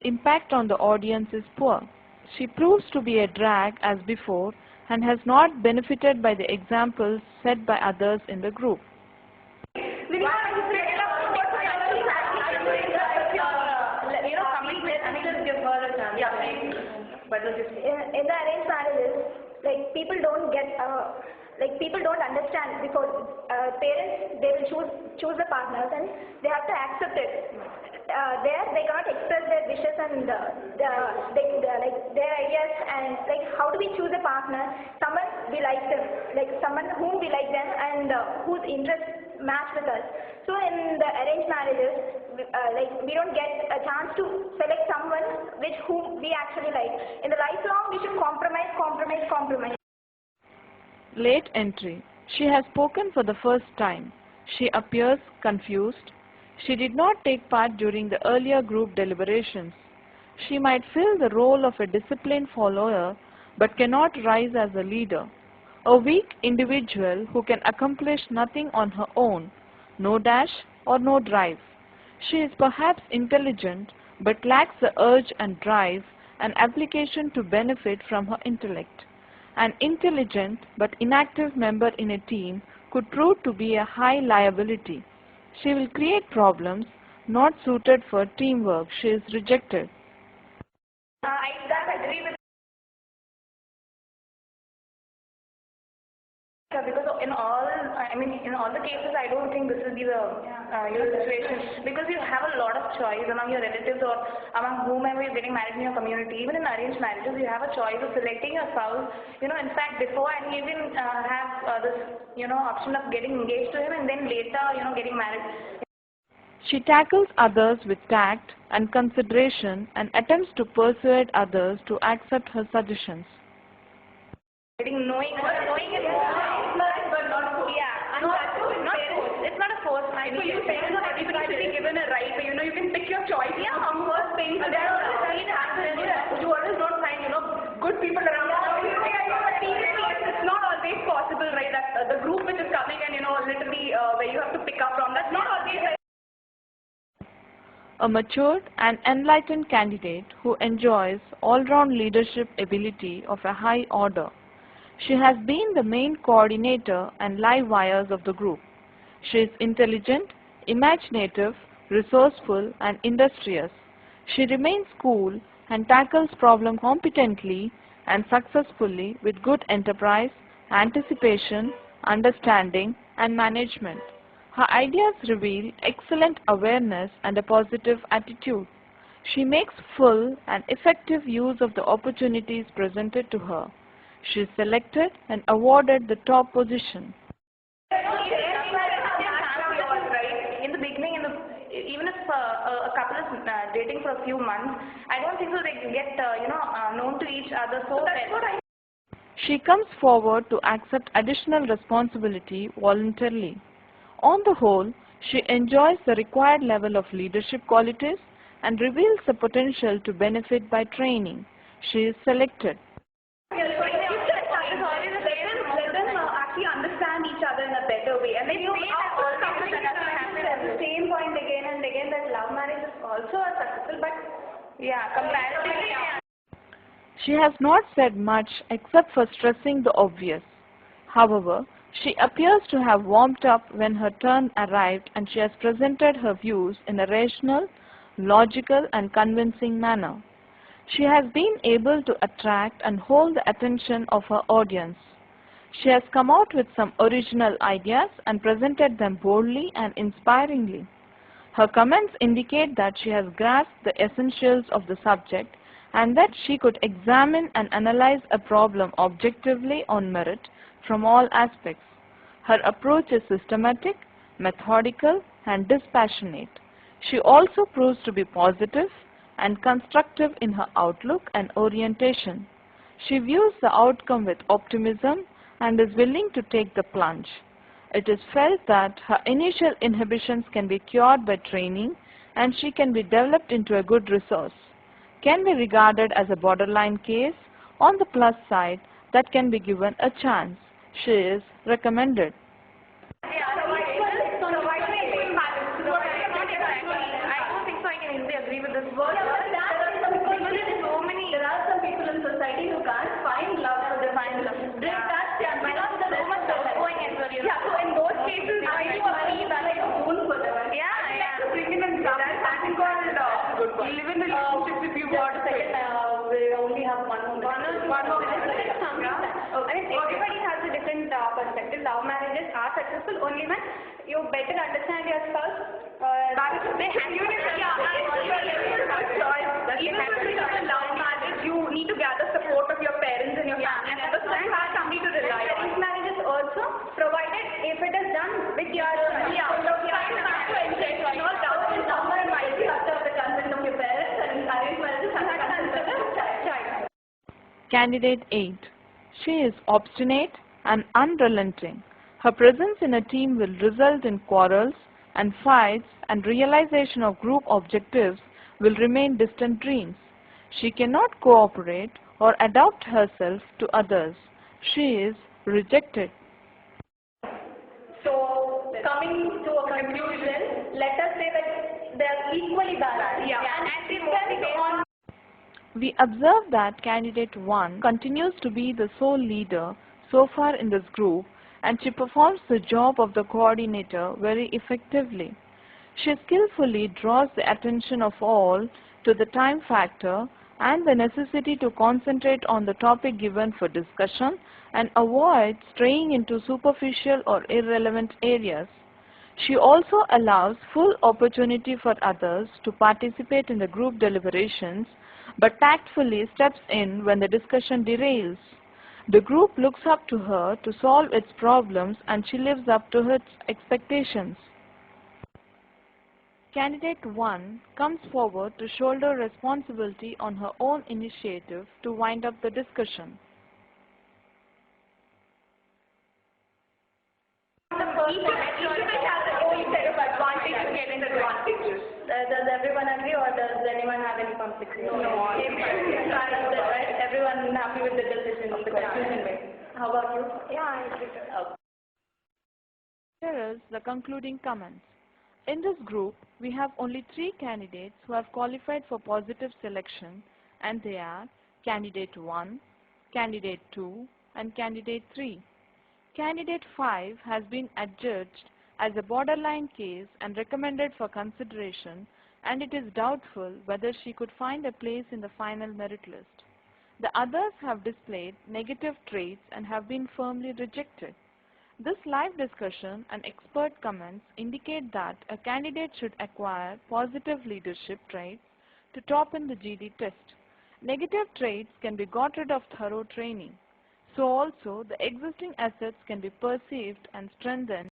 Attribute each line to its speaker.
Speaker 1: Impact on the audience is poor. She proves to be a drag as before and has not benefited by the examples set by others in the group.
Speaker 2: In the arranged marriages, like people don't get, people don't understand before parents they will choose the partners and they have to accept it. There they cannot express their wishes and their ideas and like how do we choose a partner? Someone we like them, like someone whom we like them and whose interests match with us. So in the arranged marriages, we don't get a chance to select someone whom we actually like. In the lifelong, we should compromise.
Speaker 1: Late entry. She has spoken for the first time. She appears confused. She did not take part during the earlier group deliberations. She might fill the role of a disciplined follower but cannot rise as a leader. A weak individual who can accomplish nothing on her own, no dash or no drive. She is perhaps intelligent but lacks the urge and drive and application to benefit from her intellect. An intelligent but inactive member in a team could prove to be a high liability. She will create problems not suited for teamwork. She is rejected.
Speaker 2: I agree with because in all the cases, I don't think this will be the situation because you have a lot of choice among your relatives or among whomever you're getting married in your community. Even in arranged marriages, you have a choice of selecting your spouse. In fact, before and you even have this option of getting engaged to him and then later getting married.
Speaker 1: She tackles others with tact and consideration and attempts to persuade others to accept her suggestions.
Speaker 2: Knowing is but not force. Yeah, not force. It's not a force. So you're saying that everybody should be given a right. You can pick your choice. Yeah, from first thing. There you always don't find good people around. It's not always possible, right? That the group which is coming and literally where you have to pick up from. That's not always right.
Speaker 1: A matured and enlightened candidate who enjoys all-round leadership ability of a high order. She has been the main coordinator and live wires of the group. She is intelligent, imaginative, resourceful, and industrious. She remains cool and tackles problems competently and successfully with good enterprise, anticipation, understanding, and management. Her ideas reveal excellent awareness and a positive attitude. She makes full and effective use of the opportunities presented to her. She is selected and awarded the top position.
Speaker 2: In the beginning, even if a couple is dating for a few months, I don't think so they can get known to each other so well.
Speaker 1: She comes forward to accept additional responsibility voluntarily. On the whole, she enjoys the required level of leadership qualities and reveals the potential to benefit by training. She is selected.
Speaker 2: Let them actually understand each other in a better way. And then the same point again and again that love marriage is also successful, but yeah, comparatively.
Speaker 1: She has not said much except for stressing the obvious. However, she appears to have warmed up when her turn arrived and she has presented her views in a rational, logical and convincing manner. She has been able to attract and hold the attention of her audience. She has come out with some original ideas and presented them boldly and inspiringly. Her comments indicate that she has grasped the essentials of the subject and that she could examine and analyze a problem objectively on merit from all aspects. Her approach is systematic, methodical, and dispassionate. She also proves to be positive and constructive in her outlook and orientation. She views the outcome with optimism and is willing to take the plunge. It is felt that her initial inhibitions can be cured by training and she can be developed into a good resource. Can be regarded as a borderline case. On the plus side, that can be given a chance. She is recommended.
Speaker 2: I don't think so I can easily agree with this word. in the relationship if you got a second, we only have one more minute. One more minute. I mean, everybody has a different perspective. Love marriages are successful only when you better understand your spouse. That is, they have you even if it is a love marriage, you need to gather support of your parents and your family members. So you have somebody to rely on. Arranged marriages also, provided if it is done with your no doubt in somewhere might be after the consent of your parents, and arranged marriages have the consent of the child.
Speaker 1: Candidate 8. She is obstinate and unrelenting. Her presence in a team will result in quarrels and fights, and realization of group objectives will remain distant dreams. She cannot cooperate or adapt herself to others. She is rejected.
Speaker 2: So, coming to a conclusion, let us say that they are equally balanced. Yeah. And depends on.
Speaker 1: We observe that candidate 1 continues to be the sole leader so far in this group, and she performs the job of the coordinator very effectively. She skillfully draws the attention of all to the time factor and the necessity to concentrate on the topic given for discussion and avoid straying into superficial or irrelevant areas. She also allows full opportunity for others to participate in the group deliberations, but tactfully steps in when the discussion derails. The group looks up to her to solve its problems, and she lives up to its expectations. Candidate 1 comes forward to shoulder responsibility on her own initiative to wind up the discussion.
Speaker 2: Each of it has its own set of advantages and disadvantages. Does everyone agree, or does anyone have any conflicts? No. Everyone happy with the decision of the conclusion made. How about you? Yeah, I agree.
Speaker 1: Here is the concluding comments. In this group, we have only 3 candidates who have qualified for positive selection, and they are Candidate 1, Candidate 2, and Candidate 3. Candidate 5 has been adjudged as a borderline case and recommended for consideration, and it is doubtful whether she could find a place in the final merit list. The others have displayed negative traits and have been firmly rejected. This live discussion and expert comments indicate that a candidate should acquire positive leadership traits to top in the GD test. Negative traits can be got rid of thorough training. So also, the existing assets can be perceived and strengthened